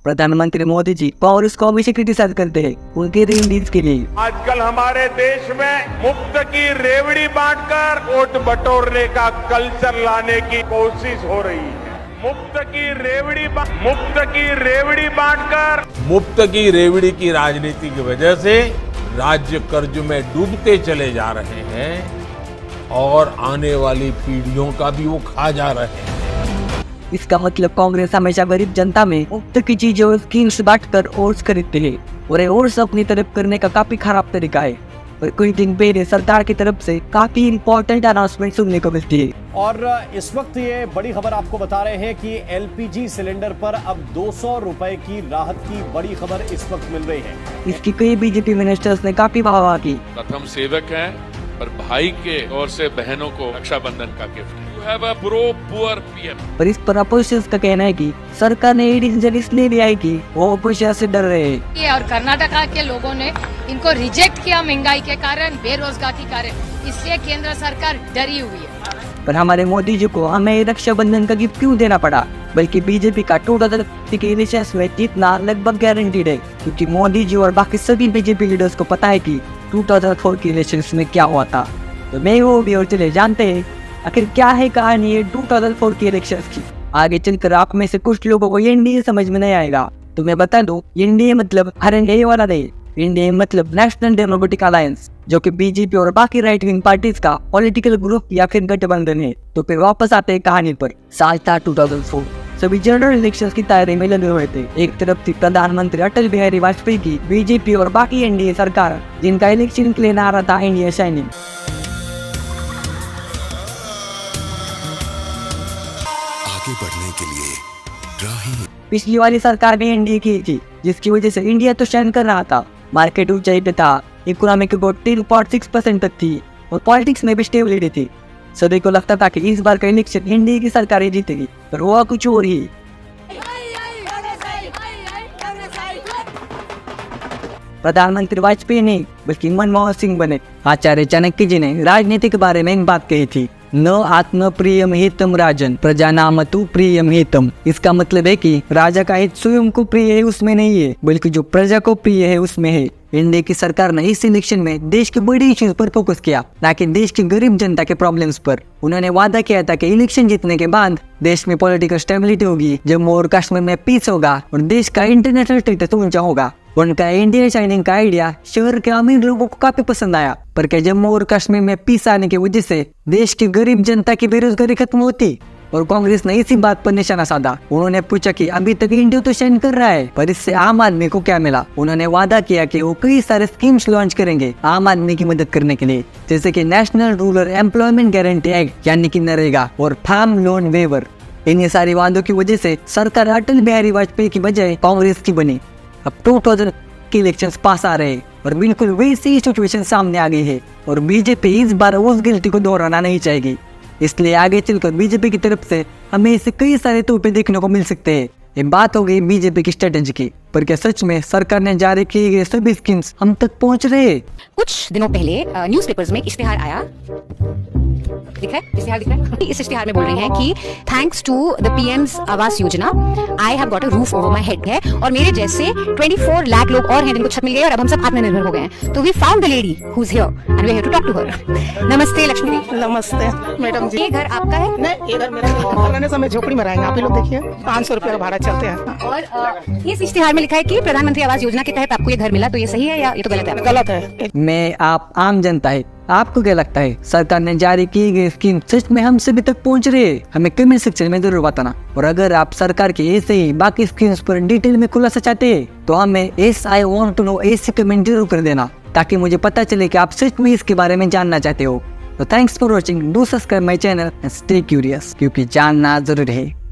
प्रधानमंत्री मोदी जी कांग्रेस को हमेशा क्रिटिसाइज करते हैं उनके रील्स के लिए। आजकल हमारे देश में मुफ्त की रेवड़ी बांटकर वोट बटोरने का कल्चर लाने की कोशिश हो रही है। मुफ्त की रेवड़ी बांटकर मुफ्त की रेवड़ी की राजनीति की वजह से राज्य कर्ज में डूबते चले जा रहे हैं और आने वाली पीढ़ियों का भी वो खा जा रहे हैं। इसका मतलब कांग्रेस हमेशा गरीब जनता में मुफ्त की चीजें और स्कीम्स बांटकर ओर्स खरीदते हैं और ये ओर्स अपनी तरफ करने का काफी खराब तरीका है। और कुछ दिन पहले सरकार की तरफ से काफी इंपॉर्टेंट अनाउंसमेंट सुनने को मिलती है। और इस वक्त ये बड़ी खबर आपको बता रहे हैं कि एलपीजी सिलेंडर पर अब 200 रुपए की राहत की बड़ी खबर इस वक्त मिल रही है। इसकी कई बीजेपी मिनिस्टर्स ने काफी वाहवाही की। प्रथम सेवक है पर भाई के ओर से बहनों को रक्षाबंधन का गिफ्ट है। You have a pro-poor PM। पर इस पर अपोजिशन का कहना है कि सरकार ने ये डिसीजन इसलिए लिया है कि वो अपोजिशन से डर रहे हैं। और कर्नाटका के लोगों ने इनको रिजेक्ट किया महंगाई के कारण, बेरोजगारी के कारण, इसलिए केंद्र सरकार डरी हुई है। पर हमारे मोदी जी को हमें रक्षाबंधन का गिफ्ट क्यों देना पड़ा? बल्कि बीजेपी का 2030 के इलेक्शन में जीतना लगभग गारंटीड है, क्योंकि मोदी जी और बाकी सभी बीजेपी लीडर्स को पता है कि 2004 के इलेक्शन में क्या हुआ था। तो मैं वो भी और चले जानते हैं आखिर क्या है कहानी है 2004 के इलेक्शन की। आगे चलकर आप में से कुछ लोगों को एनडीए समझ में नहीं आएगा, तो मैं बता दूं एनडीए मतलब आरएनए वाला नहीं, एनडीए मतलब नेशनल डेमोक्रेटिक अलायंस, जो कि बीजेपी और बाकी राइट विंग पार्टीज का पॉलिटिकल ग्रुप या फिर गठबंधन है। तो फिर वापस आते हैं कहानी पर। साल था 2004, सभी जनरल इलेक्शन की तैयारी में लगे हुए थे। एक तरफ थी प्रधानमंत्री अटल बिहारी वाजपेयी की बीजेपी और बाकी एनडीए सरकार, जिनका इलेक्शन के लिए नारा था इंडिया शाइनिंग। आगे बढ़ने के लिए राहें पिछली वाली सरकार ने एनडीए की थी, जिसकी वजह से इंडिया तो शाइन कर रहा था, मार्केट ऊंचाई पे था, इकोनॉमी की ग्रोथ 3.6% तक थी और पॉलिटिक्स में भी स्टेबिलिटी थी। सभी को लगता था कि इस बार का इलेक्शन एनडीए की सरकार ही जीतेगी, पर हुआ कुछ और ही। प्रधानमंत्री वाजपेयी नहीं बल्कि मनमोहन सिंह बने। आचार्य चाणक्य जी ने राजनीति के बारे में एक बात कही थी, न आत्म प्रियम हितम राजन प्रजानामतु प्रियम हितम। इसका मतलब है कि राजा का हित स्वयं को प्रिय है उसमें नहीं है, बल्कि जो प्रजा को प्रिय है उसमें है। एनडीए की सरकार ने इस इलेक्शन में देश के बड़े इश्यूज पर फोकस किया, ना कि देश की गरीब जनता के प्रॉब्लम्स पर। उन्होंने वादा किया था कि इलेक्शन जीतने के बाद देश में पॉलिटिकल स्टेबिलिटी होगी, जम्मू और कश्मीर में पीस होगा और देश का इंटरनेशनल स्टेटस ऊंचा होगा। उनका इंडिया शाइनिंग का आइडिया शहर के अमीर लोगों को काफी पसंद आया, पर क्या जम्मू और कश्मीर में पीस आने की वजह से देश की गरीब जनता की बेरोजगारी खत्म होती? और कांग्रेस ने इसी बात पर निशाना साधा। उन्होंने पूछा कि अभी तक इंडिया तो शाइन कर रहा है, पर इससे आम आदमी को क्या मिला? उन्होंने वादा किया कि वो कई सारे स्कीम्स लॉन्च करेंगे आम आदमी की मदद करने के लिए, जैसे कि national rural employment guarantee act यानी कि नरेगा और फार्म लोन वेवर। इन सारी वादों की वजह से सरकार अटल बिहारी वाजपेयी की बजाय कांग्रेस की बनी। अब 2000 के इलेक्शंस पास आ रहे हैं और बिल्कुल वैसी सिचुएशन सामने आ गई है और बीजेपी इस बार उस गलती को दोहराना नहीं चाहेगी। इसलिए आगे चलकर बीजेपी की तरफ से हमें इसे कई सारे तोहफे देखने को मिल सकते हैं। ये बात हो गई बीजेपी की स्ट्रेटेजी की, पर क्या सच में सरकार ने जारी किए गए सभी स्कीम्स हम तक पहुंच रहे हैं? कुछ दिनों पहले न्यूज़पेपर्स में इश्तिहार आया, दिख रहा है? इश्तिहार दिख रहा है? इस इश्तिहार में बोल रहे हैं कि thanks to the PM's Awas Yojana I have got a roof over my head है, और मेरे जैसे 24 लाख लोग और हैं जिनको छत मिल गई और अब हम सब आत्मनिर्भर हो गए हैं। तो we found the lady who is here and we have to talk to her. नमस्ते लक्ष्मी जी। नमस्ते मैडम जी। ये घर आपका है? नहीं, ये घर मेरा नहीं। रहने समय झोपड़ी में रहेंगे। आप ही लोग देखिए 500 रुपया का भाड़ा चलते हैं। और इस इश्तिहार में लिखा है कि प्रधानमंत्री आवास योजना के तहत आपको ये घर मिला, तो ये सही है या ये तो गलत है? गलत है। मैं आप आम जनता है, आपको क्या लगता है सरकार ने जारी की गई स्कीम सच में हम सभी तक पहुंच रही है? हमें कमेंट सेक्शन में जरूर बताना। और अगर आप सरकार के ऐसे ही बाकी स्कीम्स पर डिटेल में खुलासा चाहते हैं तो हमें I want to know ऐसे कमेंट जरूर कर देना, ताकि मुझे पता चले कि आप सच में इसके बारे में जानना चाहते हो। तो thanks for watching, do subscribe my channel and stay curious, क्योंकि जानना जरूर है।